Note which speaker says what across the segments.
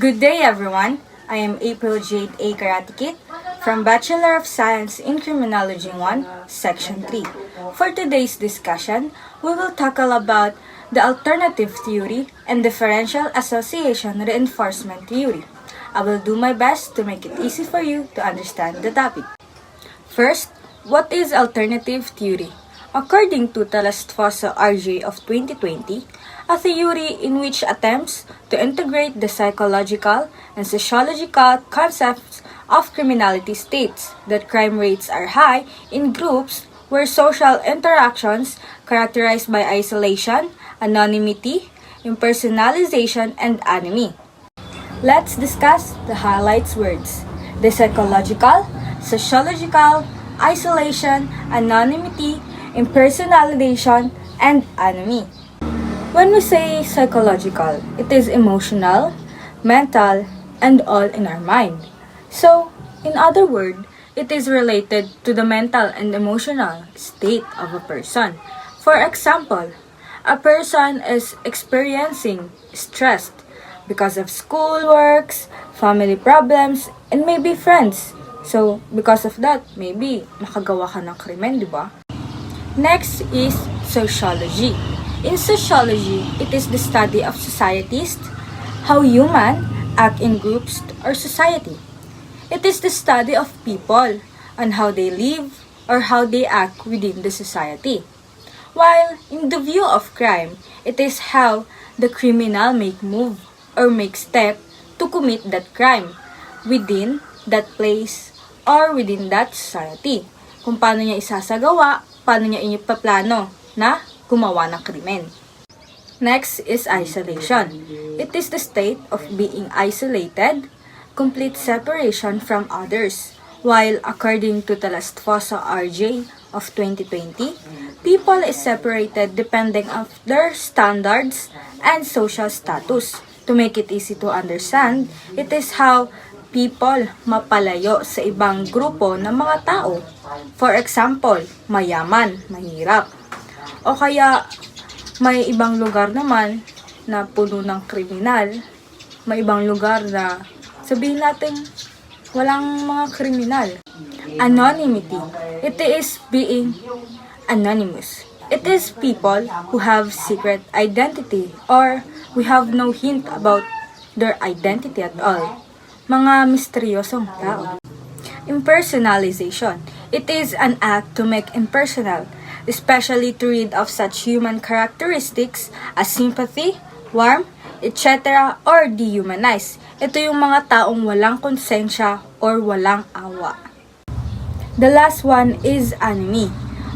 Speaker 1: Good day, everyone. I am April Jade A. Karatikit from Bachelor of Science in Criminology 1, Section 3. For today's discussion, we will tackle about the alternative theory and differential association reinforcement theory. I will do my best to make it easy for you to understand the topic. First, what is alternative theory? According to Talastfosa RJ of 2020, a theory in which attempts to integrate the psychological and sociological concepts of criminality states that crime rates are high in groups where social interactions characterized by isolation, anonymity, impersonalization, and enemy. Let's discuss the highlights words: the psychological, sociological, isolation, anonymity, impersonalization, and enemy. When we say psychological, it is emotional, mental, and all in our mind. So, in other words, it is related to the mental and emotional state of a person. For example, a person is experiencing stress because of schoolworks, family problems, and maybe friends. So, because of that, maybe makagawa ka ng krimen, di ba? Next is sociology. In sociology, it is the study of societies, how humans act in groups or society. It is the study of people and how they live or how they act within the society. While in the view of crime, it is how the criminal make move or make step to commit that crime within that place or within that society. Kung paano niya isasagawa, paano niya inipaplano na gumawa ng krimen. Next is isolation. It is the state of being isolated, complete separation from others. While according to Talastfosa RJ of 2020, people is separated depending on their standards and social status. To make it easy to understand, it is how people mapalayo sa ibang grupo ng mga tao. For example, mayaman, mahirap. O kaya may ibang lugar naman na puno ng kriminal. May ibang lugar na sabihin natin walang mga kriminal. Anonymity. It is being anonymous. It is people who have secret identity or we have no hint about their identity at all. Mga misteryosong tao. Impersonalization. It is an act to make impersonal, especially to rid of such human characteristics as sympathy, warmth, etc. or dehumanize. Ito yung mga taong walang konsensya or walang awa. The last one is enemy,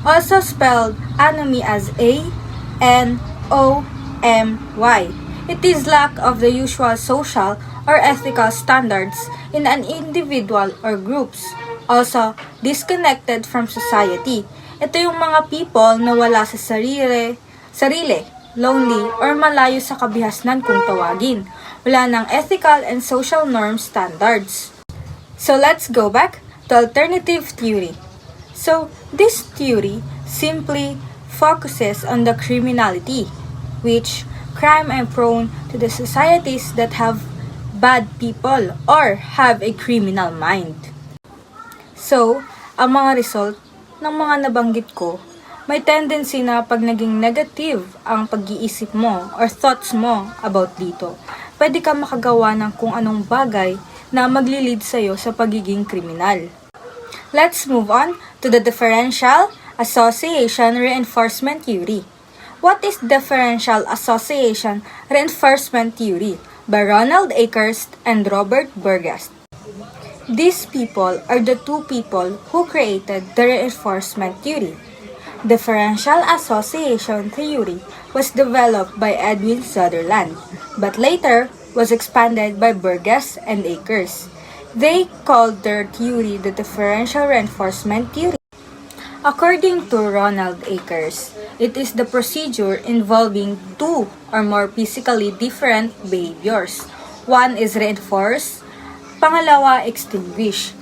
Speaker 1: also spelled enemy as A-N-O-M-Y. It is lack of the usual social or ethical standards in an individual or groups. Also, disconnected from society. Ito yung mga people na wala sa sarili, lonely, or malayo sa kabihasnan kung tawagin. Wala ng ethical and social norm standards. So let's go back to alternative theory. So this theory simply focuses on the criminality, which crime are prone to the societies that have bad people or have a criminal mind. So, ang mga result ng mga nabanggit ko, may tendency na pag naging negative ang pag-iisip mo or thoughts mo about dito, pwede ka makagawa ng kung anong bagay na maglilid sa'yo sa pagiging kriminal. Let's move on to the Differential-Association reinforcement theory. What is Differential-Association reinforcement theory? By Ronald Akers and Robert Burgess. These people are the two people who created the reinforcement theory. Differential-Association theory was developed by Edwin Sutherland, but later was expanded by Burgess and Akers. They called their theory the differential reinforcement theory. According to Ronald Akers, it is the procedure involving two or more physically different behaviors. One is reinforce, pangalawa extinguish.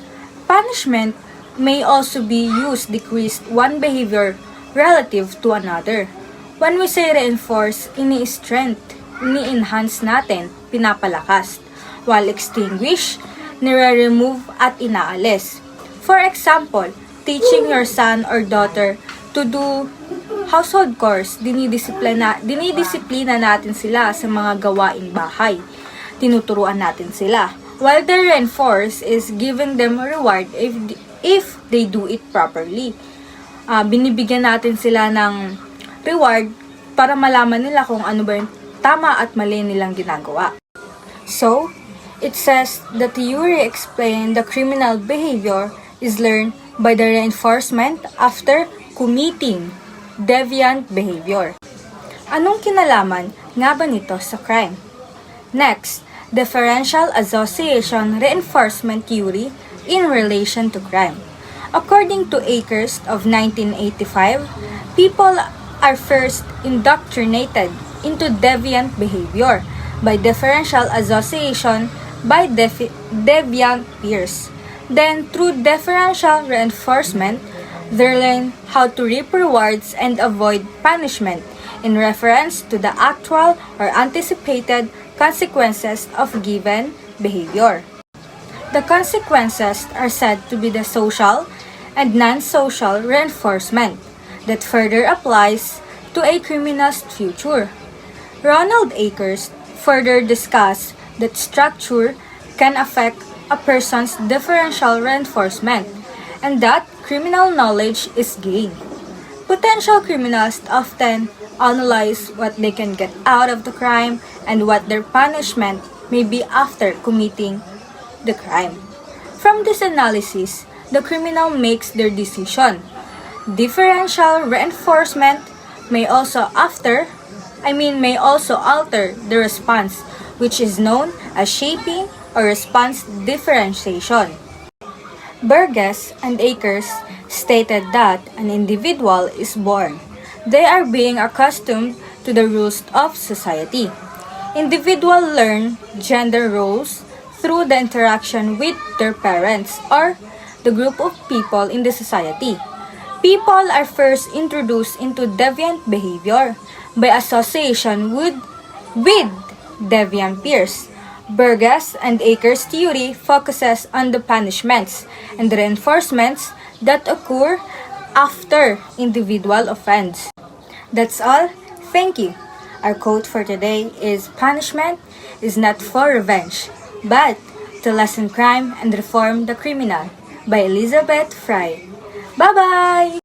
Speaker 1: Punishment may also be used to decrease one behavior relative to another. When we say reinforce, ini-strength, ini-enhance natin, pinapalakas. while extinguish, nire-remove at inaalis. For example, teaching your son or daughter to do household chores, dinidisiplina natin sila sa mga gawaing bahay. Tinuturuan natin sila. While the reinforce is giving them a reward if they do it properly. Binibigyan natin sila ng reward para malaman nila kung ano ba yung tama at mali nilang ginagawa. So, it says that the theory explained the criminal behavior is learned by the reinforcement after committing deviant behavior. Anong kinalaman nga ba nito sa crime? Next, Differential-Association reinforcement theory in relation to crime. According to Akers of 1985, people are first indoctrinated into deviant behavior by differential association by deviant peers. Then, through differential reinforcement, they learn how to reap rewards and avoid punishment in reference to the actual or anticipated consequences of given behavior. The consequences are said to be the social and non-social reinforcement that further applies to a criminal's future. Ronald Akers further discussed that structure can affect a person's differential reinforcement and that criminal knowledge is gained. Potential criminals often analyze what they can get out of the crime and what their punishment may be after committing the crime. From this analysis, the criminal makes their decision. Differential reinforcement may also alter the response, which is known as shaping or response differentiation. Burgess and Akers stated that an individual is born. They are being accustomed to the rules of society. Individuals learn gender roles through the interaction with their parents or the group of people in the society. People are first introduced into deviant behavior by association with deviant peers. Burgess and Akers' theory focuses on the punishments and the reinforcements that occur after individual offense. That's all. Thank you. Our quote for today is punishment is not for revenge, but to lessen crime and reform the criminal by Elizabeth Fry. Bye-bye!